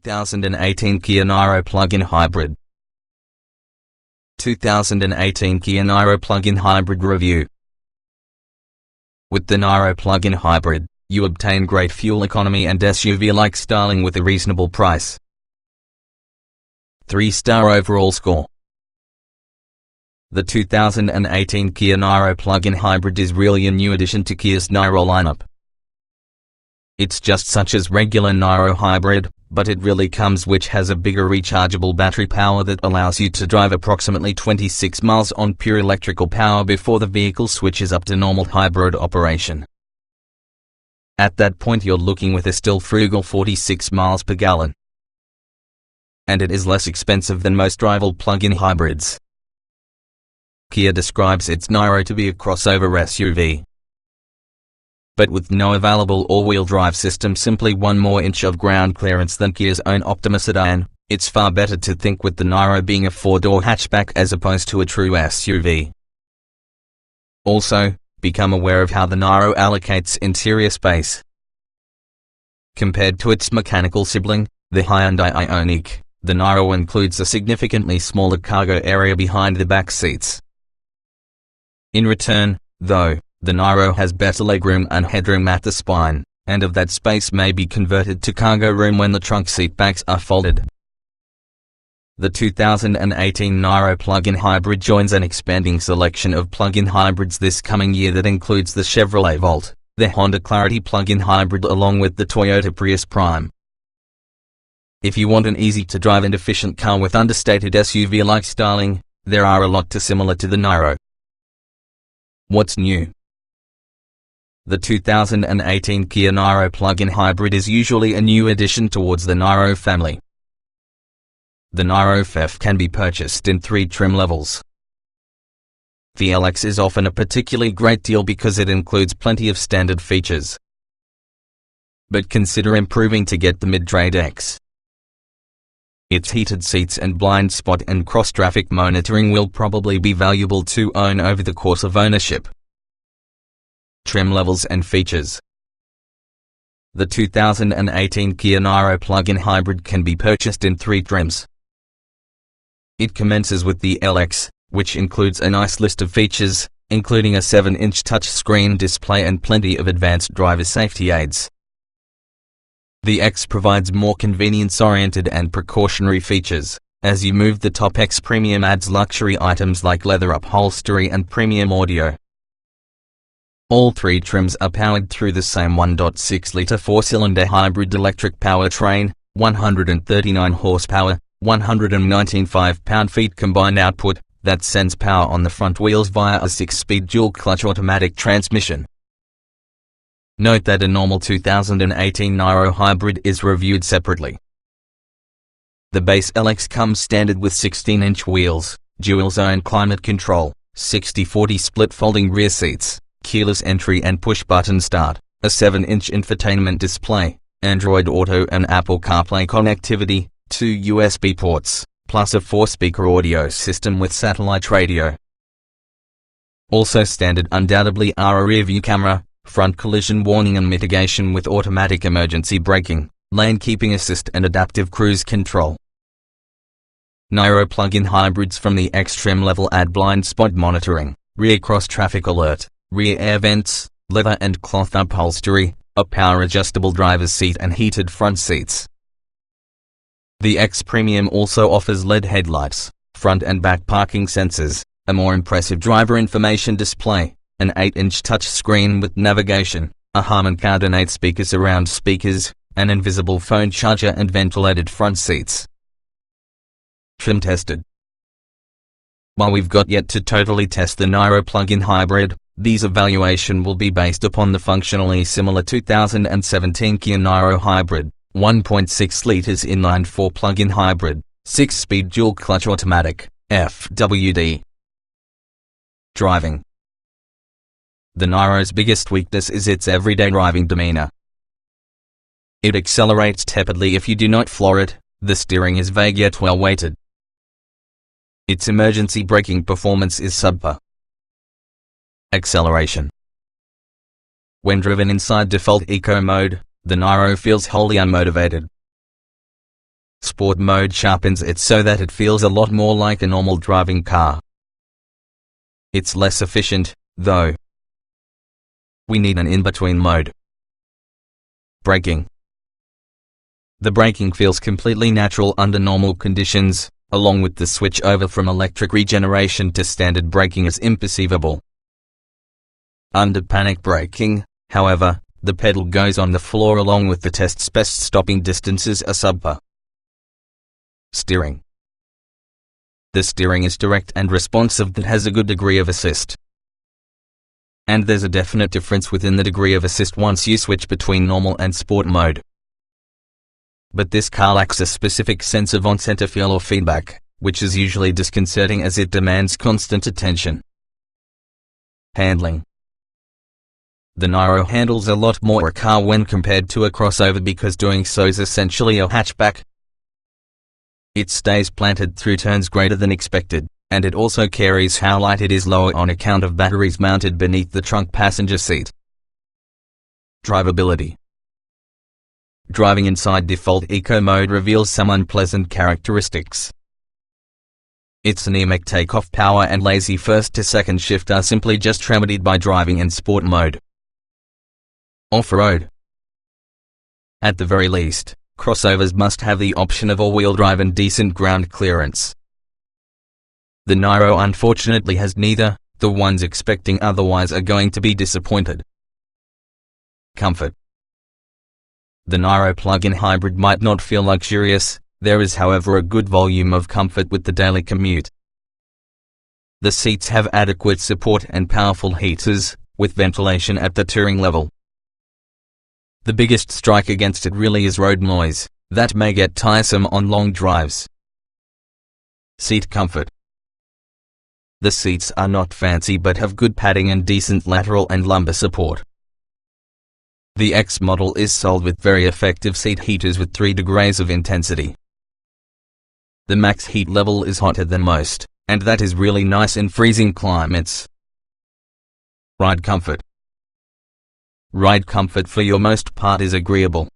2018 Kia Niro Plug-in Hybrid. 2018 Kia Niro Plug-in Hybrid Review. With the Niro Plug-in Hybrid, you obtain great fuel economy and SUV-like styling with a reasonable price. 3-star overall score. The 2018 Kia Niro Plug-in Hybrid is really a new addition to Kia's Niro lineup. It's just such as regular Niro Hybrid, but it really comes which has a bigger rechargeable battery power that allows you to drive approximately 26 miles on pure electrical power before the vehicle switches up to normal hybrid operation. At that point you're looking with a still frugal 46 miles per gallon. And it is less expensive than most rival plug-in hybrids. Kia describes its Niro to be a crossover SUV. But with no available all-wheel drive system, simply one more inch of ground clearance than Kia's own Optima sedan, it's far better to think with the Niro being a 4-door hatchback as opposed to a true SUV. Also, become aware of how the Niro allocates interior space. Compared to its mechanical sibling, the Hyundai Ioniq, the Niro includes a significantly smaller cargo area behind the back seats. In return, though, the Niro has better legroom and headroom at the spine, and of that space may be converted to cargo room when the trunk seat backs are folded. The 2018 Niro plug-in hybrid joins an expanding selection of plug-in hybrids this coming year that includes the Chevrolet Volt, the Honda Clarity plug-in hybrid along with the Toyota Prius Prime. If you want an easy-to-drive and efficient car with understated SUV-like styling, there are a lot to similar to the Niro. What's new? The 2018 Kia Niro plug-in hybrid is usually a new addition towards the Niro family. The Niro FF can be purchased in 3 trim levels. The LX is often a particularly great deal because it includes plenty of standard features. But consider improving to get the mid-grade X. Its heated seats and blind spot and cross-traffic monitoring will probably be valuable to own over the course of ownership. Trim levels and features. The 2018 Kia Niro plug-in hybrid can be purchased in 3 trims. It commences with the LX, which includes a nice list of features, including a 7-inch touchscreen display and plenty of advanced driver safety aids. The X provides more convenience-oriented and precautionary features. As you move, the top X Premium adds luxury items like leather upholstery and premium audio. All 3 trims are powered through the same 1.6-litre 4-cylinder hybrid electric powertrain, 139 horsepower, 119 5-pound-feet combined output, that sends power on the front wheels via a 6-speed dual-clutch automatic transmission. Note that a normal 2018 Niro hybrid is reviewed separately. The base LX comes standard with 16-inch wheels, dual-zone climate control, 60/40 split folding rear seats, keyless entry and push-button start, a 7-inch infotainment display, Android Auto and Apple CarPlay connectivity, 2 USB ports, plus a 4-speaker audio system with satellite radio. Also standard undoubtedly are a rear-view camera, front collision warning and mitigation with automatic emergency braking, lane keeping assist and adaptive cruise control. Niro plug-in hybrids from the X trim level add blind spot monitoring, rear cross-traffic alert, rear air vents, leather and cloth upholstery, a power-adjustable driver's seat and heated front seats. The X Premium also offers LED headlights, front and back parking sensors, a more impressive driver information display, an 8-inch touchscreen with navigation, a Harman Kardon 8-speaker surround speakers, an invisible phone charger and ventilated front seats. Trim tested. While we've got yet to totally test the Niro plug-in hybrid, these evaluation will be based upon the functionally similar 2017 Kia Niro hybrid, 1.6 liters inline-4 plug-in hybrid, 6-speed dual-clutch automatic, FWD. Driving. The Niro's biggest weakness is its everyday driving demeanor. It accelerates tepidly if you do not floor it, the steering is vague yet well-weighted. Its emergency braking performance is subpar. Acceleration. When driven inside default eco mode, the Niro feels wholly unmotivated. Sport mode sharpens it so that it feels a lot more like a normal driving car. It's less efficient, though. We need an in-between mode. Braking. The braking feels completely natural under normal conditions, along with the switch over from electric regeneration to standard braking is imperceivable. Under panic braking, however, the pedal goes on the floor along with the test's best stopping distances are subpar. Steering. The steering is direct and responsive that has a good degree of assist. And there's a definite difference within the degree of assist once you switch between normal and sport mode. But this car lacks a specific sense of on-center feel or feedback, which is usually disconcerting as it demands constant attention. Handling. The Niro handles a lot more a car when compared to a crossover because doing so is essentially a hatchback. It stays planted through turns greater than expected, and it also carries how light it is lower on account of batteries mounted beneath the trunk passenger seat. Driveability. Driving inside default eco mode reveals some unpleasant characteristics. Its anemic takeoff power and lazy first to second shift are simply just remedied by driving in sport mode. Off-road. At the very least, crossovers must have the option of all-wheel drive and decent ground clearance. The Niro unfortunately has neither. The ones expecting otherwise are going to be disappointed. Comfort. The Niro plug-in hybrid might not feel luxurious, there is however a good volume of comfort with the daily commute. The seats have adequate support and powerful heaters, with ventilation at the touring level. The biggest strike against it really is road noise, that may get tiresome on long drives. Seat comfort. The seats are not fancy but have good padding and decent lateral and lumbar support. The X model is sold with very effective seat heaters with 3 degrees of intensity. The max heat level is hotter than most, and that is really nice in freezing climates. Ride comfort. Ride comfort for your most part is agreeable.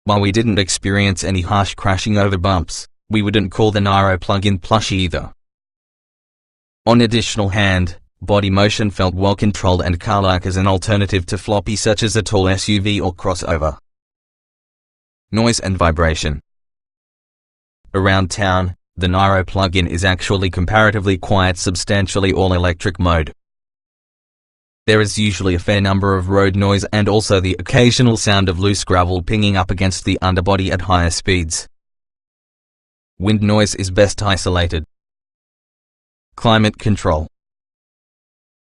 While we didn't experience any harsh crashing over bumps, we wouldn't call the Niro plug-in plush either. On additional hand, body motion felt well controlled and car-like as an alternative to floppy such as a tall SUV or crossover. Noise and vibration. Around town, the Niro plug-in is actually comparatively quiet, substantially all-electric mode. There is usually a fair number of road noise and also the occasional sound of loose gravel pinging up against the underbody at higher speeds. Wind noise is best isolated. Climate control.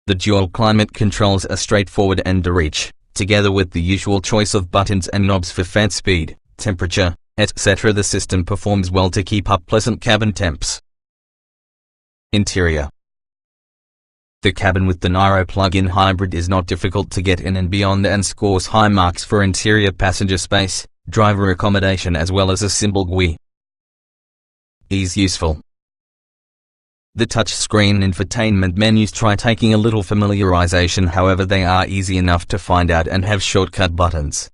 The dual climate controls are straightforward and to reach, together with the usual choice of buttons and knobs for fan speed, temperature, etc. The system performs well to keep up pleasant cabin temps. Interior. The cabin with the Niro plug-in hybrid is not difficult to get in and beyond and scores high marks for interior passenger space, driver accommodation as well as a simple GUI. Ease useful. The touchscreen infotainment menus try taking a little familiarization, however they are easy enough to find out and have shortcut buttons.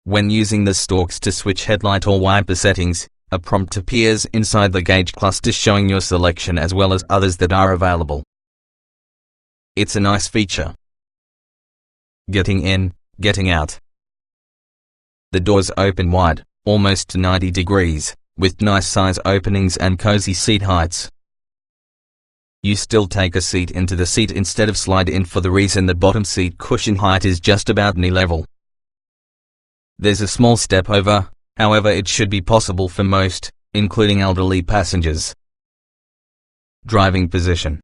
When using the stalks to switch headlight or wiper settings, a prompt appears inside the gauge cluster showing your selection as well as others that are available. It's a nice feature. Getting in, getting out. The doors open wide, almost to 90 degrees, with nice size openings and cozy seat heights. You still take a seat into the seat instead of slide in for the reason the bottom seat cushion height is just about knee level. There's a small step over, however it should be possible for most, including elderly passengers. Driving position.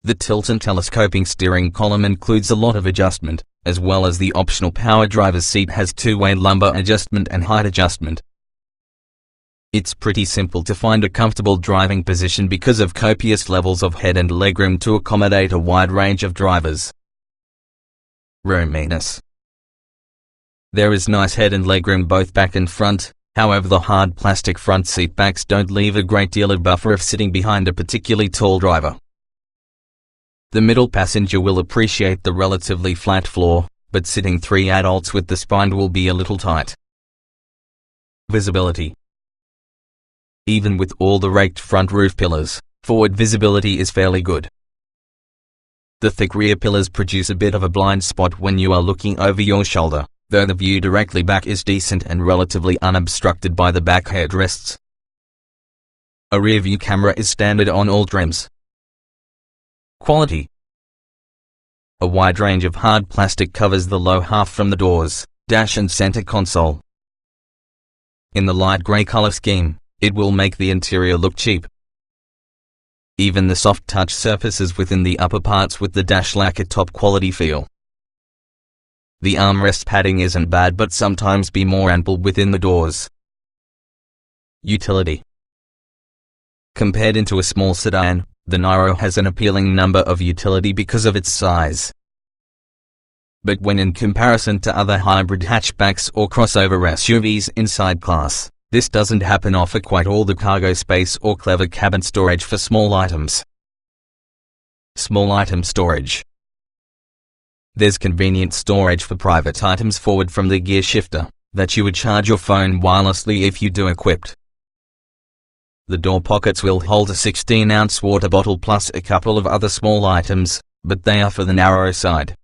The tilt and telescoping steering column includes a lot of adjustment, as well as the optional power driver's seat has two-way lumbar adjustment and height adjustment. It's pretty simple to find a comfortable driving position because of copious levels of head and legroom to accommodate a wide range of drivers. Roominess. There is nice head and legroom both back and front, however the hard plastic front seat backs don't leave a great deal of buffer if sitting behind a particularly tall driver. The middle passenger will appreciate the relatively flat floor, but sitting 3 adults with the spine will be a little tight. Visibility. Even with all the raked front roof pillars, forward visibility is fairly good. The thick rear pillars produce a bit of a blind spot when you are looking over your shoulder, though the view directly back is decent and relatively unobstructed by the back headrests. A rear view camera is standard on all trims. Quality. A wide range of hard plastic covers the low half from the doors, dash and center console. In the light grey color scheme, it will make the interior look cheap. Even the soft touch surfaces within the upper parts with the dash lack a top quality feel. The armrest padding isn't bad but sometimes be more ample within the doors. Utility. Compared into a small sedan, the Niro has an appealing number of utility because of its size. But when in comparison to other hybrid hatchbacks or crossover SUVs inside class, this doesn't happen offer quite all the cargo space or clever cabin storage for small items. Small item storage. There's convenient storage for private items forward from the gear shifter, that you would charge your phone wirelessly if you do equipped. The door pockets will hold a 16-ounce water bottle plus a couple of other small items, but they are for the narrow side.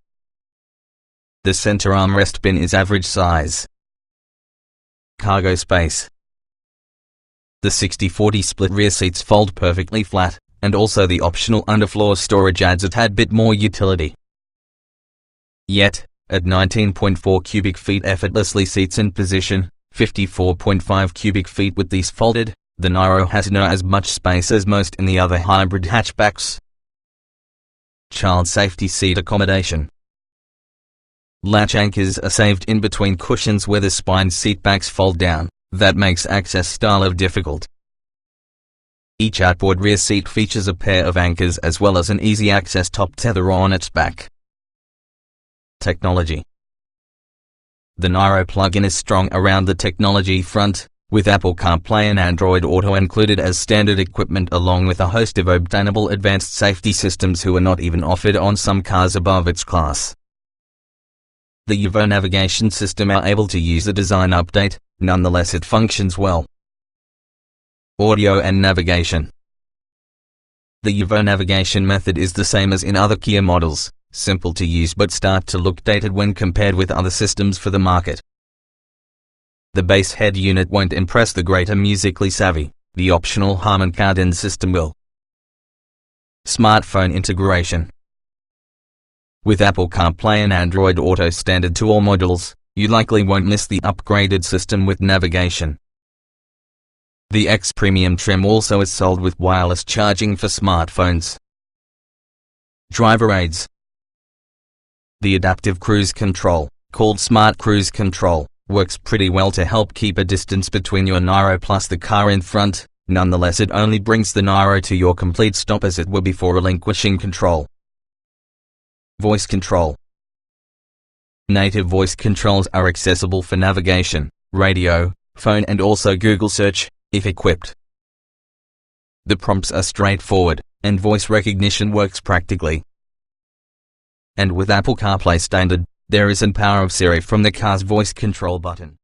The center armrest bin is average size. Cargo space. The 60-40 split rear seats fold perfectly flat, and also the optional underfloor storage adds a tad bit more utility. Yet, at 19.4 cubic feet effortlessly seats in position, 54.5 cubic feet with these folded, the Niro has not as much space as most in the other hybrid hatchbacks. Child safety seat accommodation. Latch anchors are saved in between cushions where the spine seatbacks fold down. That makes access style difficult. Each outboard rear seat features a pair of anchors as well as an easy access top tether on its back. Technology. The Niro plug-in is strong around the technology front, with Apple CarPlay and Android Auto included as standard equipment along with a host of obtainable advanced safety systems who are not even offered on some cars above its class. The UVO navigation system are able to use a design update, nonetheless it functions well. Audio and navigation. The UVO navigation method is the same as in other Kia models, simple to use but start to look dated when compared with other systems for the market. The bass head unit won't impress the greater musically savvy, the optional Harman Kardon system will. Smartphone integration. With Apple CarPlay and Android Auto standard to all models, you likely won't miss the upgraded system with navigation. The X Premium trim also is sold with wireless charging for smartphones. Driver aids. The adaptive cruise control, called Smart Cruise Control, works pretty well to help keep a distance between your Niro plus the car in front. Nonetheless, it only brings the Niro to your complete stop as it will before relinquishing control. Voice control. Native voice controls are accessible for navigation, radio, phone and also Google search, if equipped. The prompts are straightforward, and voice recognition works practically. And with Apple CarPlay standard, there is an power of Siri from the car's voice control button.